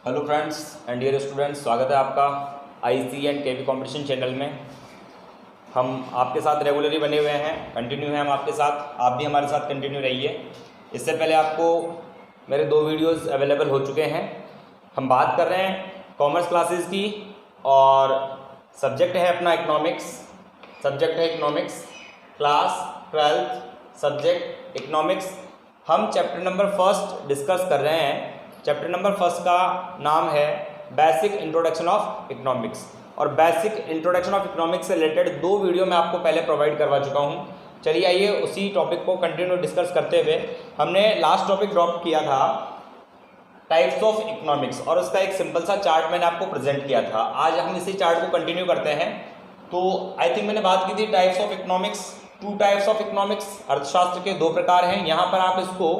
Hello friends and dear students, स्वागत है आपका IC and KV competition channel में। हम आपके साथ रेगुलरली बने हुए हैं, कंटिन्यू हैं हम आपके साथ, आप भी हमारे साथ कंटिन्यू रहिए। इससे पहले आपको मेरे 2 वीडियोस अवेलेबल हो चुके हैं। हम बात कर रहे हैं कॉमर्स क्लासेस की और सब्जेक्ट है अपना economics. Class 12th subject economics. हम चैप्टर नंबर 1 डिस्कस कर रहे हैं। चैप्टर नंबर 1 का नाम है बेसिक इंट्रोडक्शन ऑफ इकोनॉमिक्स, और बेसिक इंट्रोडक्शन ऑफ इकोनॉमिक्स से रिलेटेड 2 वीडियो मैं आपको पहले प्रोवाइड करवा चुका हूं। चलिए आइए उसी टॉपिक को कंटिन्यू डिस्कस करते हुए, हमने लास्ट टॉपिक ड्रॉप किया था टाइप्स ऑफ इकोनॉमिक्स, और उसका एक सिंपल सा चार्ट मैंने आपको प्रेजेंट किया था। आज हम इसी चार्ट को कंटिन्यू करते हैं। तो आई थिंक मैंने बात की थी types of economics, 2 types of economics. अर्थशास्त्र के 2 प्रकार हैं। यहाँ पर आप इसको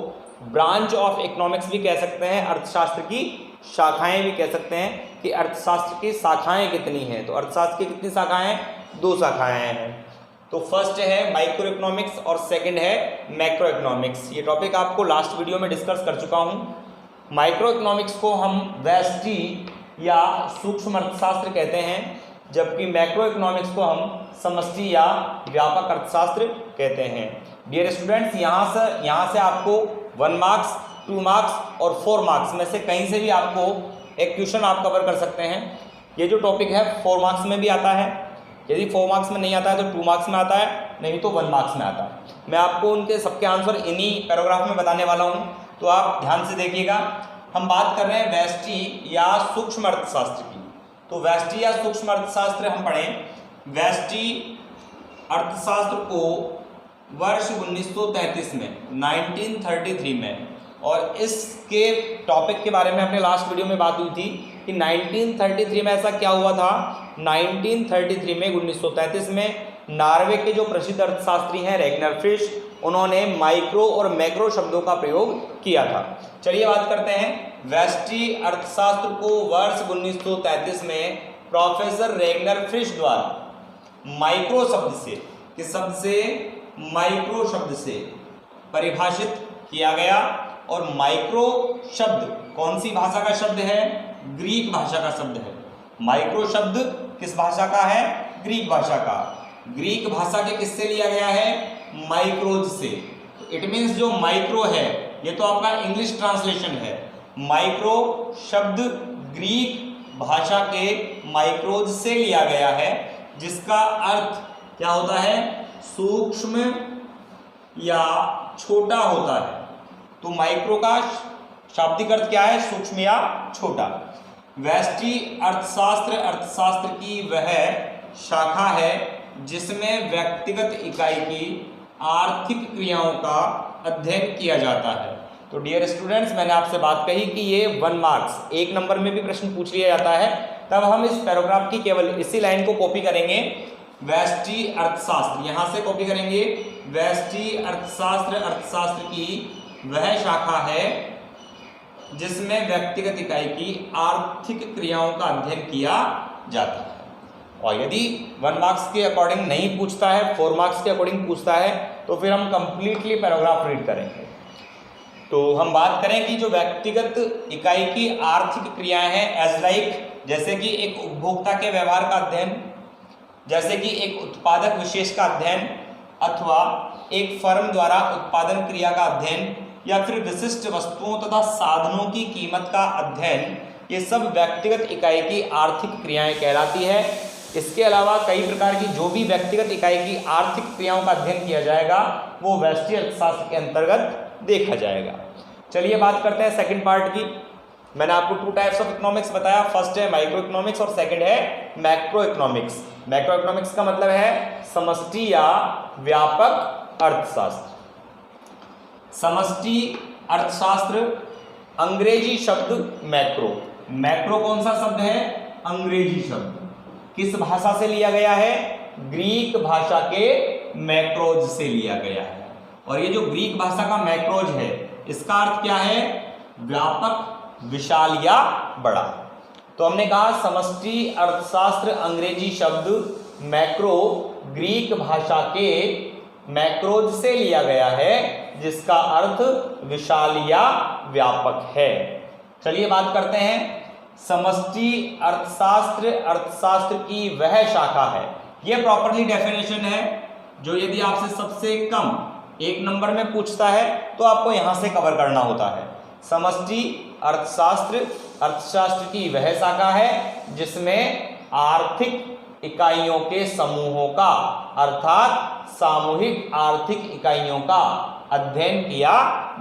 ब्रांच ऑफ इकोनॉमिक्स भी कह सकते हैं, अर्थशास्त्र की शाखाएं भी कह सकते हैं कि अर्थशास्त्र की शाखाएं कितनी हैं। तो अर्थशास्त्र की कितनी शाखाएं हैं? 2 शाखाएं हैं। तो फर्स्ट है माइक्रो इकोनॉमिक्स और सेकंड है मैक्रो इकोनॉमिक्स। ये टॉपिक आपको लास्ट वीडियो में डिस्कस कर चुका हूँ। माइक्रो इकोनॉमिक्स को हम व्यष्टि या सूक्ष्म अर्थशास्त्र कहते हैं, जबकि मैक्रो इकोनॉमिक्स को हम समष्टि या व्यापक अर्थशास्त्र कहते हैं। डियर स्टूडेंट्स, यहाँ से आपको 1 मार्क्स, 2 मार्क्स और 4 मार्क्स में से कहीं से भी आपको एक क्वेश्चन आप कवर कर सकते हैं। ये जो टॉपिक है 4 मार्क्स में भी आता है। यदि 4 मार्क्स में नहीं आता है तो 2 मार्क्स में आता है, नहीं तो 1 मार्क्स में आता है। मैं आपको उनके सबके आंसर इन्हीं पैराग्राफ में बताने वाला हूँ, तो आप ध्यान से देखिएगा। हम बात कर रहे हैं व्यष्टि या सूक्ष्म अर्थशास्त्र की। तो व्यष्टि या सूक्ष्म अर्थशास्त्र हम पढ़ें। व्यष्टि अर्थशास्त्र को वर्ष 1933 में 1933 में, और इसके टॉपिक के बारे में अपने लास्ट वीडियो में बात हुई थी कि 1933 में ऐसा क्या हुआ था। 1933 में 1933 में नॉर्वे के जो प्रसिद्ध अर्थशास्त्री हैं रैग्नर फ्रिश, उन्होंने माइक्रो और मैक्रो शब्दों का प्रयोग किया था। चलिए बात करते हैं। व्यष्टि अर्थशास्त्र को वर्ष 1933 में प्रोफेसर रैग्नर फ्रिश द्वारा माइक्रो शब्द से, किस शब्द से? माइक्रो शब्द से परिभाषित किया गया। और माइक्रो शब्द कौन सी भाषा का शब्द है? ग्रीक भाषा का शब्द है। माइक्रो शब्द किस भाषा का है? ग्रीक भाषा का। ग्रीक भाषा के किससे लिया गया है? माइक्रोज से। इट मीन्स जो माइक्रो है, ये तो आपका इंग्लिश ट्रांसलेशन है। माइक्रो शब्द ग्रीक भाषा के माइक्रोज से लिया गया है, जिसका अर्थ क्या होता है? सूक्ष्म या छोटा होता है। तो माइक्रो का शाब्दिक अर्थ क्या है? सूक्ष्म या छोटा। व्यष्टि अर्थशास्त्र की वह शाखा है जिसमें व्यक्तिगत इकाई की आर्थिक क्रियाओं का अध्ययन किया जाता है। तो डियर स्टूडेंट्स, मैंने आपसे बात कही कि ये 1 मार्क्स 1 नंबर में भी प्रश्न पूछ लिया जाता है। तब हम इस पैराग्राफ की केवल इसी लाइन को कॉपी करेंगे। व्यष्टि अर्थशास्त्र, यहाँ से कॉपी करेंगे। व्यष्टि अर्थशास्त्र की वह शाखा है जिसमें व्यक्तिगत इकाई की आर्थिक क्रियाओं का अध्ययन किया जाता है। और यदि 1 मार्क्स के अकॉर्डिंग नहीं पूछता है, 4 मार्क्स के अकॉर्डिंग पूछता है, तो फिर हम कंप्लीटली पैराग्राफ रीड करेंगे। तो हम बात करें कि जो व्यक्तिगत इकाई की आर्थिक क्रियाएं हैं, एज लाइक, जैसे कि एक उपभोक्ता के व्यवहार का अध्ययन, जैसे कि एक उत्पादक विशेष का अध्ययन, अथवा एक फर्म द्वारा उत्पादन क्रिया का अध्ययन, या फिर विशिष्ट वस्तुओं तथा साधनों की कीमत का अध्ययन, ये सब व्यक्तिगत इकाई की आर्थिक क्रियाएं कहलाती है। इसके अलावा कई प्रकार की जो भी व्यक्तिगत इकाई की आर्थिक क्रियाओं का अध्ययन किया जाएगा, वो व्यष्टि अर्थशास्त्र के अंतर्गत देखा जाएगा। चलिए बात करते हैं सेकंड पार्ट की। मैंने आपको 2 टाइप्स ऑफ इकोनॉमिक्स बताया। फर्स्ट है माइक्रो इकोनॉमिक्स और सेकंड है मैक्रो इकोनॉमिक्स। मैक्रो इकोनॉमिक्स का मतलब है समष्टि या व्यापक अर्थशास्त्र। समष्टि अर्थशास्त्र, अंग्रेजी शब्द मैक्रो। मैक्रो कौन सा शब्द है? अंग्रेजी शब्द। किस भाषा से लिया गया है? ग्रीक भाषा के मैक्रोज से लिया गया है। और ये जो ग्रीक भाषा का मैक्रोज है, इसका अर्थ क्या है? व्यापक, विशाल या बड़ा। तो हमने कहा समष्टि अर्थशास्त्र अंग्रेजी शब्द मैक्रो ग्रीक भाषा के मैक्रोज से लिया गया है, जिसका अर्थ विशाल या व्यापक है। चलिए बात करते हैं समष्टि अर्थशास्त्र अर्थशास्त्र की वह शाखा है। यह प्रॉपरली डेफिनेशन है जो यदि आपसे सबसे कम 1 नंबर में पूछता है तो आपको यहां से कवर करना होता है। समष्टि अर्थशास्त्र अर्थशास्त्र की वह शाखा है जिसमें आर्थिक इकाइयों के समूहों का अर्थात सामूहिक आर्थिक इकाइयों का अध्ययन किया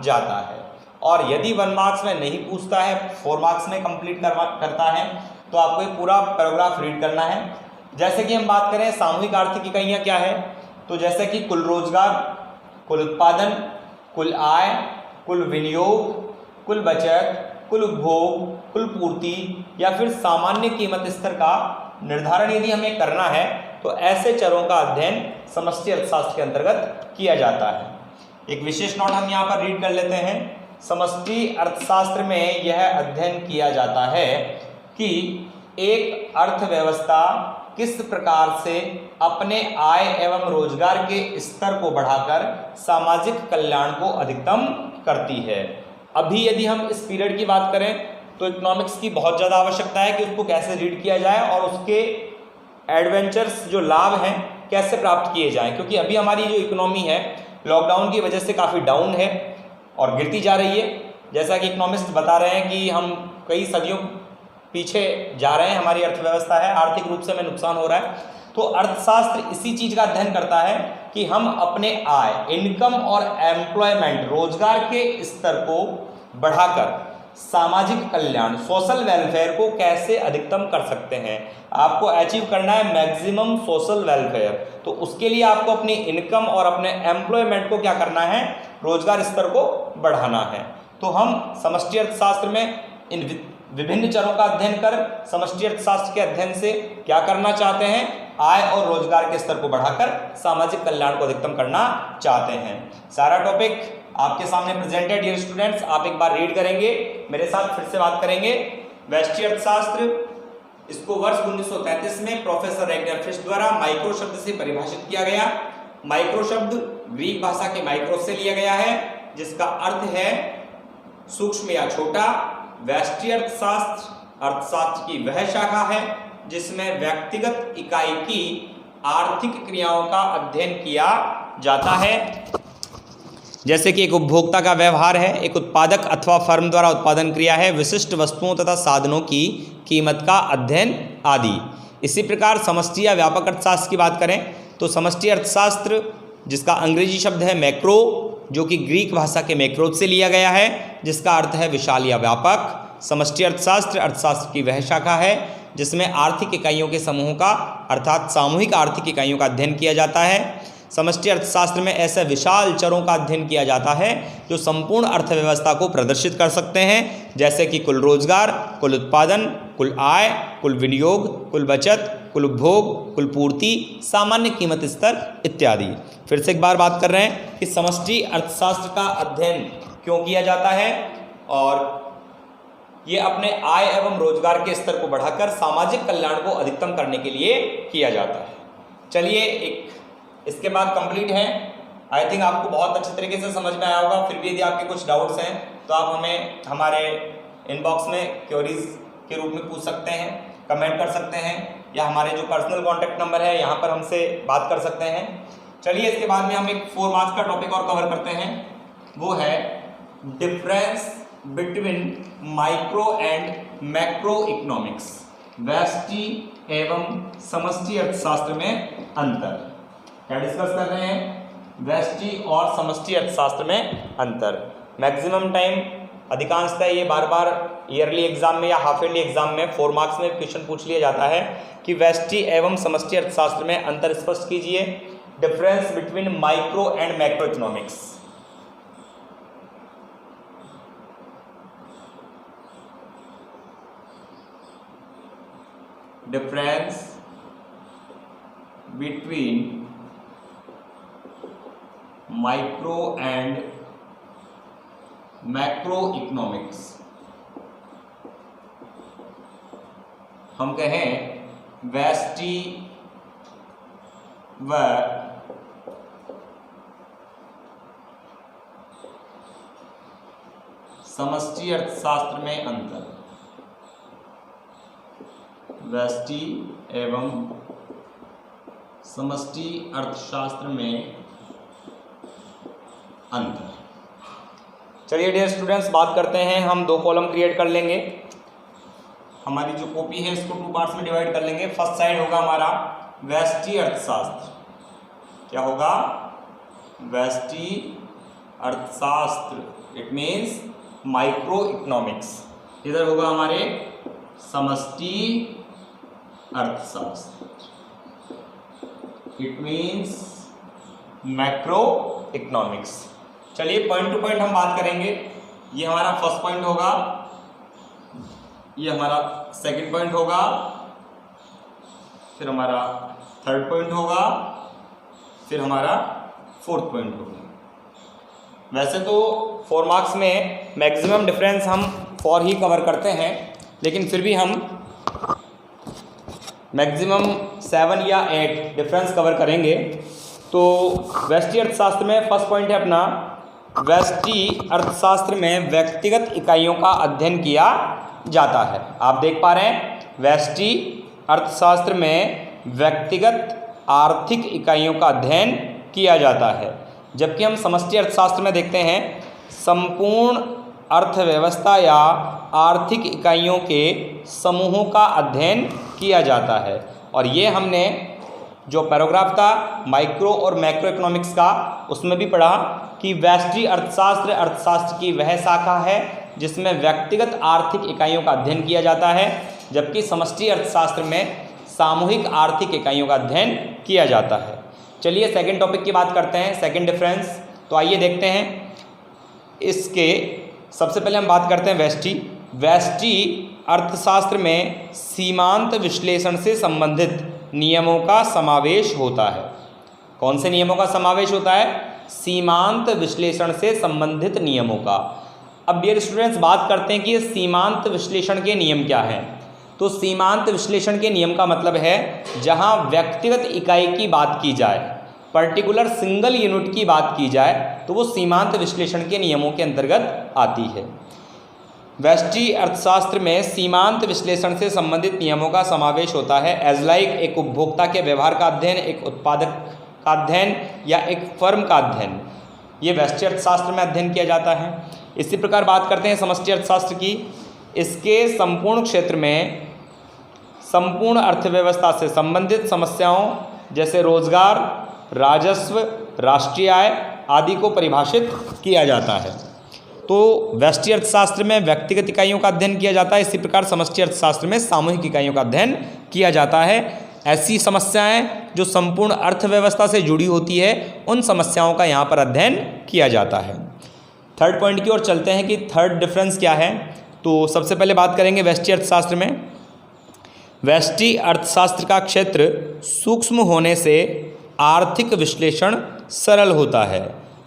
जाता है। और यदि 1 मार्क्स में नहीं पूछता है, 4 मार्क्स में कंप्लीट करता है, तो आपको ये पूरा पैराग्राफ रीड करना है। जैसे कि हम बात करें सामूहिक आर्थिक इकाइयाँ क्या है, तो जैसे कि कुल रोजगार, कुल उत्पादन, कुल आय, कुल विनियोग, कुल बचत, कुल उपभोग, कुल पूर्ति या फिर सामान्य कीमत स्तर का निर्धारण यदि हमें करना है तो ऐसे चरों का अध्ययन समष्टि अर्थशास्त्र के अंतर्गत किया जाता है। एक विशेष नोट हम यहाँ पर रीड कर लेते हैं। समष्टि अर्थशास्त्र में यह अध्ययन किया जाता है कि एक अर्थव्यवस्था किस प्रकार से अपने आय एवं रोजगार के स्तर को बढ़ाकर सामाजिक कल्याण को अधिकतम करती है। अभी यदि हम इस पीरियड की बात करें तो इकोनॉमिक्स की बहुत ज़्यादा आवश्यकता है कि उसको कैसे रीड किया जाए और उसके एडवेंचर्स जो लाभ हैं कैसे प्राप्त किए जाएं, क्योंकि अभी हमारी जो इकोनॉमी है लॉकडाउन की वजह से काफ़ी डाउन है और गिरती जा रही है। जैसा कि इकोनॉमिस्ट बता रहे हैं कि हम कई सदियों पीछे जा रहे हैं, हमारी अर्थव्यवस्था है, आर्थिक रूप से हमें नुकसान हो रहा है। तो अर्थशास्त्र इसी चीज़ का अध्ययन करता है कि हम अपने आय, इनकम और एम्प्लॉयमेंट, रोजगार के स्तर को बढ़ाकर सामाजिक कल्याण, सोशल वेलफेयर को कैसे अधिकतम कर सकते हैं। आपको अचीव करना है मैक्सिमम सोशल वेलफेयर, तो उसके लिए आपको अपनी इनकम और अपने एम्प्लॉयमेंट को क्या करना है, रोजगार स्तर को बढ़ाना है। तो हम समष्टि अर्थशास्त्र में इन विभिन्न चरों का अध्ययन कर समष्टि अर्थशास्त्र के अध्ययन से क्या करना चाहते हैं, आय और रोजगार के स्तर को बढ़ाकर सामाजिक कल्याण को अधिकतम करना चाहते हैं। सारा टॉपिक आपके सामने प्रेजेंटेड डियर स्टूडेंट्स, आप एक बार रीड करेंगे, मेरे साथ फिर से बात करेंगे। व्यष्टि अर्थशास्त्र, इसको वर्ष 1933 में प्रोफेसर रैगनर फिश द्वारा माइक्रो शब्द से परिभाषित किया गया। माइक्रो शब्द ग्रीक भाषा के माइक्रो से लिया गया है जिसका अर्थ है सूक्ष्म या छोटा। व्यष्टि अर्थशास्त्र अर्थशास्त्र की वह शाखा है जिसमें व्यक्तिगत इकाई की आर्थिक क्रियाओं का अध्ययन किया जाता है, जैसे कि एक उपभोक्ता का व्यवहार है, एक उत्पादक अथवा फर्म द्वारा उत्पादन क्रिया है, विशिष्ट वस्तुओं तथा साधनों की कीमत का अध्ययन आदि। इसी प्रकार समष्टि या व्यापक अर्थशास्त्र की बात करें तो समष्टि अर्थशास्त्र जिसका अंग्रेजी शब्द है मैक्रो, जो कि ग्रीक भाषा के मैक्रोज से लिया गया है जिसका अर्थ है विशाल या व्यापक। समष्टि अर्थशास्त्र अर्थशास्त्र की वह शाखा है जिसमें आर्थिक इकाइयों के समूहों का अर्थात सामूहिक आर्थिक इकाइयों का अध्ययन किया जाता है। समष्टि अर्थशास्त्र में ऐसे विशाल चरों का अध्ययन किया जाता है जो संपूर्ण अर्थव्यवस्था को प्रदर्शित कर सकते हैं, जैसे कि कुल रोजगार, कुल उत्पादन, कुल आय, कुल विनियोग, कुल बचत, कुल उपभोग, कुल पूर्ति, सामान्य कीमत स्तर इत्यादि। फिर से एक बार बात कर रहे हैं कि समष्टि अर्थशास्त्र का अध्ययन क्यों किया जाता है और ये अपने आय एवं रोजगार के स्तर को बढ़ाकर सामाजिक कल्याण को अधिकतम करने के लिए किया जाता है। चलिए एक इसके बाद कंप्लीट है। आई थिंक आपको बहुत अच्छे तरीके से समझ में आया होगा। फिर भी यदि आपके कुछ डाउट्स हैं तो आप हमें हमारे इनबॉक्स में क्वेरीज के रूप में पूछ सकते हैं, कमेंट कर सकते हैं या हमारे जो पर्सनल कॉन्टैक्ट नंबर है यहाँ पर हमसे बात कर सकते हैं। चलिए इसके बाद में हम एक 4 मार्क्स का टॉपिक और कवर करते हैं, वो है difference between micro and macro economics, व्यष्टि एवं समष्टि अर्थशास्त्र में अंतर। क्या डिस्कस कर रहे हैं, व्यष्टि और समष्टि अर्थशास्त्र में अंतर। मैक्सिमम टाइम अधिकांशतः ये बार बार ईयरली एग्जाम में या हाफ ईयरली एग्जाम में 4 मार्क्स में क्वेश्चन पूछ लिया जाता है कि व्यष्टि एवं समष्टि अर्थशास्त्र में अंतर स्पष्ट कीजिए। Difference between micro and macro economics. Difference between micro and macro economics. हम कहें व्यष्टि व समष्टि अर्थशास्त्र में अंतर। व्यष्टि एवं समष्टि अर्थशास्त्र में अंतर। चलिए डियर स्टूडेंट्स, बात करते हैं। हम 2 कॉलम क्रिएट कर लेंगे। हमारी जो कॉपी है इसको 2 पार्ट्स में डिवाइड कर लेंगे। फर्स्ट साइड होगा हमारा व्यष्टि अर्थशास्त्र। क्या होगा? व्यष्टि अर्थशास्त्र, इट मीन्स माइक्रो इकोनॉमिक्स। इधर होगा हमारे समष्टि अर्थशास्त्र, इट मीन्स मैक्रो इकोनॉमिक्स। चलिए पॉइंट टू पॉइंट हम बात करेंगे। ये हमारा फर्स्ट पॉइंट होगा, ये हमारा सेकंड पॉइंट होगा, फिर हमारा थर्ड पॉइंट होगा, फिर हमारा फोर्थ पॉइंट होगा। वैसे तो 4 मार्क्स में मैक्सिमम डिफरेंस हम 4 ही कवर करते हैं, लेकिन फिर भी हम मैक्सिमम 7 या 8 डिफरेंस कवर करेंगे। तो व्यष्टि अर्थशास्त्र में फर्स्ट पॉइंट है अपना, व्यष्टि अर्थशास्त्र में व्यक्तिगत इकाइयों का अध्ययन किया जाता है। आप देख पा रहे हैं, व्यष्टि अर्थशास्त्र में व्यक्तिगत आर्थिक इकाइयों का अध्ययन किया जाता है, जबकि हम समष्टि अर्थशास्त्र में देखते हैं संपूर्ण अर्थव्यवस्था या आर्थिक इकाइयों के समूहों का अध्ययन किया जाता है। और ये हमने जो पैराग्राफ था माइक्रो और मैक्रो इकोनॉमिक्स का, उसमें भी पढ़ा कि व्यष्टि अर्थशास्त्र अर्थशास्त्र की वह शाखा है जिसमें व्यक्तिगत आर्थिक इकाइयों का अध्ययन किया जाता है, जबकि समष्टि अर्थशास्त्र में सामूहिक आर्थिक इकाइयों का अध्ययन किया जाता है। चलिए सेकंड टॉपिक की बात करते हैं, सेकंड डिफरेंस। तो आइए देखते हैं इसके। सबसे पहले हम बात करते हैं व्यष्टि अर्थशास्त्र में सीमांत विश्लेषण से संबंधित नियमों का समावेश होता है। कौन से नियमों का समावेश होता है? सीमांत विश्लेषण से संबंधित नियमों का। अब डियर स्टूडेंट्स, बात करते हैं कि ये सीमांत विश्लेषण के नियम क्या हैं। तो सीमांत विश्लेषण के नियम का मतलब है जहां व्यक्तिगत इकाई की बात की जाए, पर्टिकुलर सिंगल यूनिट की बात की जाए, तो वो सीमांत विश्लेषण के नियमों के अंतर्गत आती है। व्यष्टि अर्थशास्त्र में सीमांत विश्लेषण से संबंधित नियमों का समावेश होता है। एज लाइक एक उपभोक्ता के व्यवहार का अध्ययन, एक उत्पादक का अध्ययन या एक फर्म का अध्ययन, ये व्यष्टि अर्थशास्त्र में अध्ययन किया जाता है। इसी प्रकार बात करते हैं समष्टि अर्थशास्त्र की। इसके संपूर्ण क्षेत्र में संपूर्ण अर्थव्यवस्था से संबंधित समस्याओं जैसे रोजगार, राजस्व, राष्ट्रीय आय आदि को परिभाषित किया जाता है। तो व्यष्टि अर्थशास्त्र में व्यक्तिगत इकाइयों का अध्ययन किया जाता है, इसी प्रकार समष्टि अर्थशास्त्र में सामूहिक इकाइयों का अध्ययन किया जाता है। ऐसी समस्याएं जो संपूर्ण अर्थव्यवस्था से जुड़ी होती है, उन समस्याओं का यहाँ पर अध्ययन किया जाता है। थर्ड पॉइंट की ओर चलते हैं कि थर्ड डिफरेंस क्या है। तो सबसे पहले बात करेंगे व्यष्टि अर्थशास्त्र में। व्यष्टि अर्थशास्त्र का क्षेत्र सूक्ष्म होने से आर्थिक विश्लेषण सरल होता है।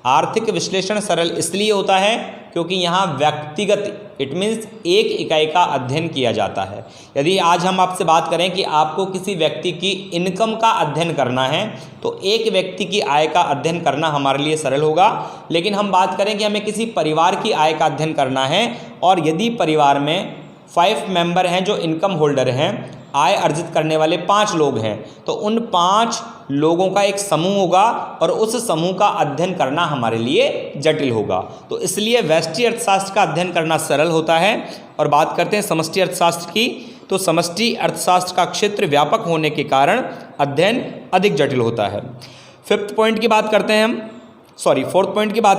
आर्थिक विश्लेषण सरल इसलिए होता है क्योंकि यहाँ व्यक्तिगत, इट मीन्स एक इकाई का अध्ययन किया जाता है। यदि आज हम आपसे बात करें कि आपको किसी व्यक्ति की इनकम का अध्ययन करना है, तो एक व्यक्ति की आय का अध्ययन करना हमारे लिए सरल होगा। लेकिन हम बात करें कि हमें किसी परिवार की आय का अध्ययन करना है, और यदि परिवार में 5 मेंबर हैं जो इनकम होल्डर हैं, आय अर्जित करने वाले 5 लोग हैं, तो उन 5 लोगों का एक समूह होगा और उस समूह का अध्ययन करना हमारे लिए जटिल होगा। तो इसलिए व्यष्टि अर्थशास्त्र का अध्ययन करना सरल होता है। और बात करते हैं समष्टि अर्थशास्त्र की। तो समष्टि अर्थशास्त्र का क्षेत्र व्यापक होने के कारण अध्ययन अधिक जटिल होता है। फोर्थ पॉइंट की बात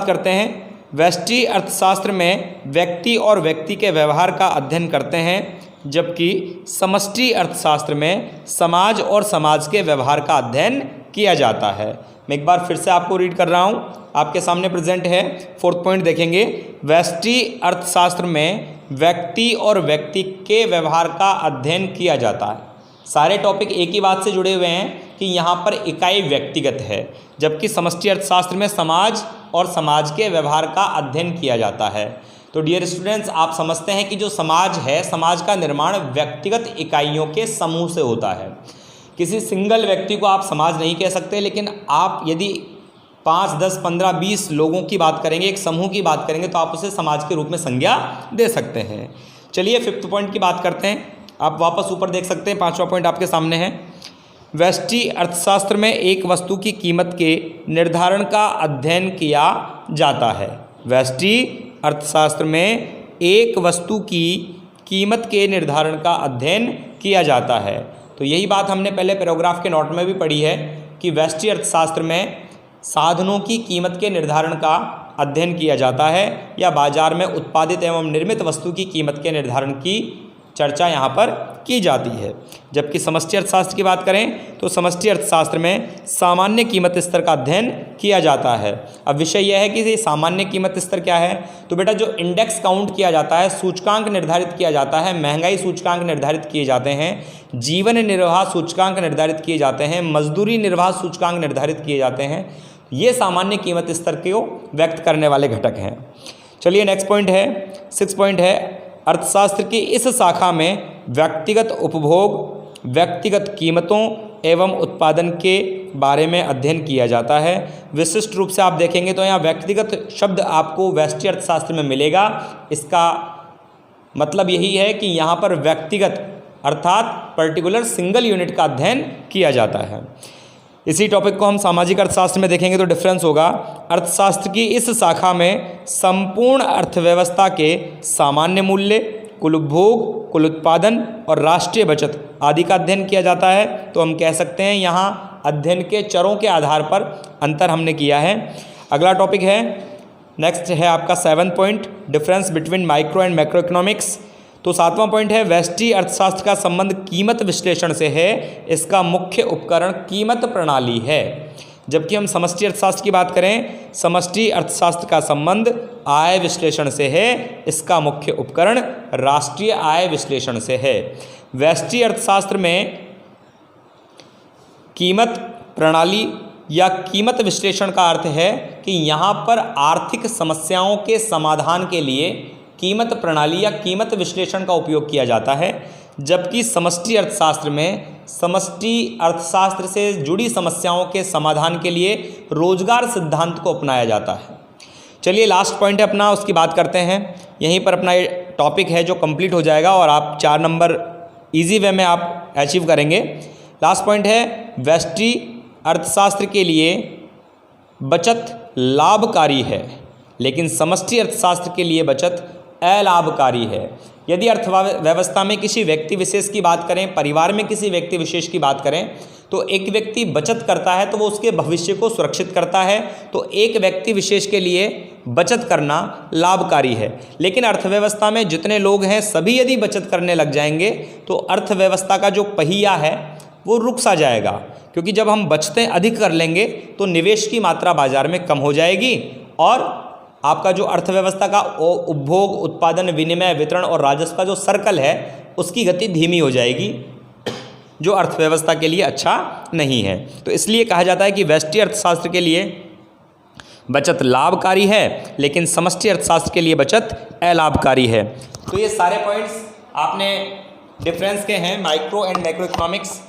करते हैं। व्यष्टि अर्थशास्त्र में व्यक्ति और व्यक्ति के व्यवहार का अध्ययन करते हैं, जबकि समष्टि अर्थशास्त्र में समाज और समाज के व्यवहार का अध्ययन किया जाता है। मैं एक बार फिर से आपको रीड कर रहा हूँ, आपके सामने प्रेजेंट है। फोर्थ पॉइंट देखेंगे, व्यष्टि अर्थशास्त्र में व्यक्ति और व्यक्ति के व्यवहार का अध्ययन किया जाता है। सारे टॉपिक एक ही बात से जुड़े हुए हैं कि यहाँ पर इकाई व्यक्तिगत है, जबकि समष्टि अर्थशास्त्र में समाज और समाज के व्यवहार का अध्ययन किया जाता है। तो डियर स्टूडेंट्स, आप समझते हैं कि जो समाज है, समाज का निर्माण व्यक्तिगत इकाइयों के समूह से होता है। किसी सिंगल व्यक्ति को आप समाज नहीं कह सकते, लेकिन आप यदि 5, 10, 15, 20 लोगों की बात करेंगे, एक समूह की बात करेंगे, तो आप उसे समाज के रूप में संज्ञा दे सकते हैं। चलिए फिफ्थ पॉइंट की बात करते हैं। आप वापस ऊपर देख सकते हैं, 5वां पॉइंट आपके सामने है। व्यष्टि अर्थशास्त्र में एक वस्तु की कीमत के निर्धारण का अध्ययन किया जाता है। व्यष्टि अर्थशास्त्र में एक वस्तु की कीमत के निर्धारण का अध्ययन किया जाता है। तो यही बात हमने पहले पैराग्राफ के नोट में भी पढ़ी है कि व्यष्टि अर्थशास्त्र में साधनों की कीमत के निर्धारण का अध्ययन किया जाता है या बाजार में उत्पादित एवं निर्मित वस्तु की कीमत के निर्धारण की चर्चा यहाँ पर की जाती है। जबकि समष्टि अर्थशास्त्र की बात करें तो समष्टि अर्थशास्त्र में सामान्य कीमत स्तर का अध्ययन किया जाता है। अब विषय यह है कि सामान्य कीमत स्तर क्या है, तो बेटा जो इंडेक्स काउंट किया जाता है, सूचकांक निर्धारित किया जाता है, महंगाई सूचकांक निर्धारित किए जाते हैं, जीवन निर्वाह सूचकांक निर्धारित किए जाते हैं, मजदूरी निर्वाह सूचकांक निर्धारित किए जाते हैं, ये सामान्य कीमत स्तर को व्यक्त करने वाले घटक हैं। चलिए नेक्स्ट पॉइंट है, 6 पॉइंट है, अर्थशास्त्र की इस शाखा में व्यक्तिगत उपभोग, व्यक्तिगत कीमतों एवं उत्पादन के बारे में अध्ययन किया जाता है। विशिष्ट रूप से आप देखेंगे तो यहाँ व्यक्तिगत शब्द आपको व्यष्टि अर्थशास्त्र में मिलेगा। इसका मतलब यही है कि यहाँ पर व्यक्तिगत अर्थात पर्टिकुलर सिंगल यूनिट का अध्ययन किया जाता है। इसी टॉपिक को हम सामाजिक अर्थशास्त्र में देखेंगे तो डिफरेंस होगा। अर्थशास्त्र की इस शाखा में संपूर्ण अर्थव्यवस्था के सामान्य मूल्य, कुल उपभोग, कुल उत्पादन और राष्ट्रीय बचत आदि का अध्ययन किया जाता है। तो हम कह सकते हैं यहाँ अध्ययन के चरों के आधार पर अंतर हमने किया है। अगला टॉपिक है, नेक्स्ट है आपका 7 point, difference between micro and macro economics. तो 7वां पॉइंट है, व्यष्टि अर्थशास्त्र का संबंध कीमत विश्लेषण से है। इसका मुख्य उपकरण कीमत प्रणाली है। जबकि हम समष्टि अर्थशास्त्र की बात करें, समष्टि अर्थशास्त्र का संबंध आय विश्लेषण से है। इसका मुख्य उपकरण राष्ट्रीय आय विश्लेषण से है। व्यष्टि अर्थशास्त्र में कीमत प्रणाली या कीमत विश्लेषण का अर्थ है कि यहाँ पर आर्थिक समस्याओं के समाधान के लिए कीमत प्रणाली या कीमत विश्लेषण का उपयोग किया जाता है। जबकि समष्टि अर्थशास्त्र में समष्टि अर्थशास्त्र से जुड़ी समस्याओं के समाधान के लिए रोजगार सिद्धांत को अपनाया जाता है। चलिए लास्ट पॉइंट है अपना, उसकी बात करते हैं। यहीं पर अपना ये टॉपिक है जो कंप्लीट हो जाएगा और आप 4 नंबर इजी वे में आप अचीव करेंगे। लास्ट पॉइंट है, व्यष्टि अर्थशास्त्र के लिए बचत लाभकारी है लेकिन समष्टि अर्थशास्त्र के लिए बचत अलाभकारी है। यदि अर्थव्यवस्था में किसी व्यक्ति विशेष की बात करें, परिवार में किसी व्यक्ति विशेष की बात करें, तो एक व्यक्ति बचत करता है तो वो उसके भविष्य को सुरक्षित करता है। तो एक व्यक्ति विशेष के लिए बचत करना लाभकारी है। लेकिन अर्थव्यवस्था में जितने लोग हैं सभी यदि बचत करने लग जाएंगे तो अर्थव्यवस्था का जो पहिया है वो रुक सा जाएगा, क्योंकि जब हम बचतें अधिक कर लेंगे तो निवेश की मात्रा बाजार में कम हो जाएगी और आपका जो अर्थव्यवस्था का उपभोग, उत्पादन, विनिमय, वितरण और राजस्व का जो सर्कल है उसकी गति धीमी हो जाएगी, जो अर्थव्यवस्था के लिए अच्छा नहीं है। तो इसलिए कहा जाता है कि व्यष्टि अर्थशास्त्र के लिए बचत लाभकारी है लेकिन समष्टि अर्थशास्त्र के लिए बचत अलाभकारी है। तो ये सारे पॉइंट्स आपने डिफरेंस के हैं माइक्रो एंड मैक्रो इकोनॉमिक्स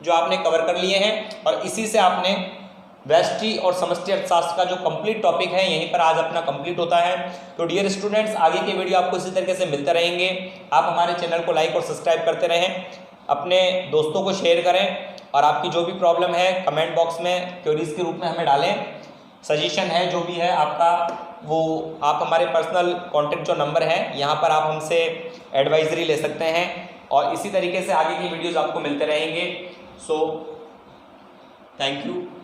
जो आपने कवर कर लिए हैं और इसी से आपने व्यष्टि और समष्टि अर्थशास्त्र का जो कंप्लीट टॉपिक है यहीं पर आज अपना कंप्लीट होता है। तो डियर स्टूडेंट्स, आगे के वीडियो आपको इसी तरीके से मिलते रहेंगे। आप हमारे चैनल को लाइक और सब्सक्राइब करते रहें, अपने दोस्तों को शेयर करें और आपकी जो भी प्रॉब्लम है कमेंट बॉक्स में क्वेरीज के रूप में हमें डालें। सजेशन है जो भी है आपका, वो आप हमारे पर्सनल कॉन्टैक्ट जो नंबर है यहाँ पर आप हमसे एडवाइजरी ले सकते हैं और इसी तरीके से आगे की वीडियोज़ आपको मिलते रहेंगे। So thank you.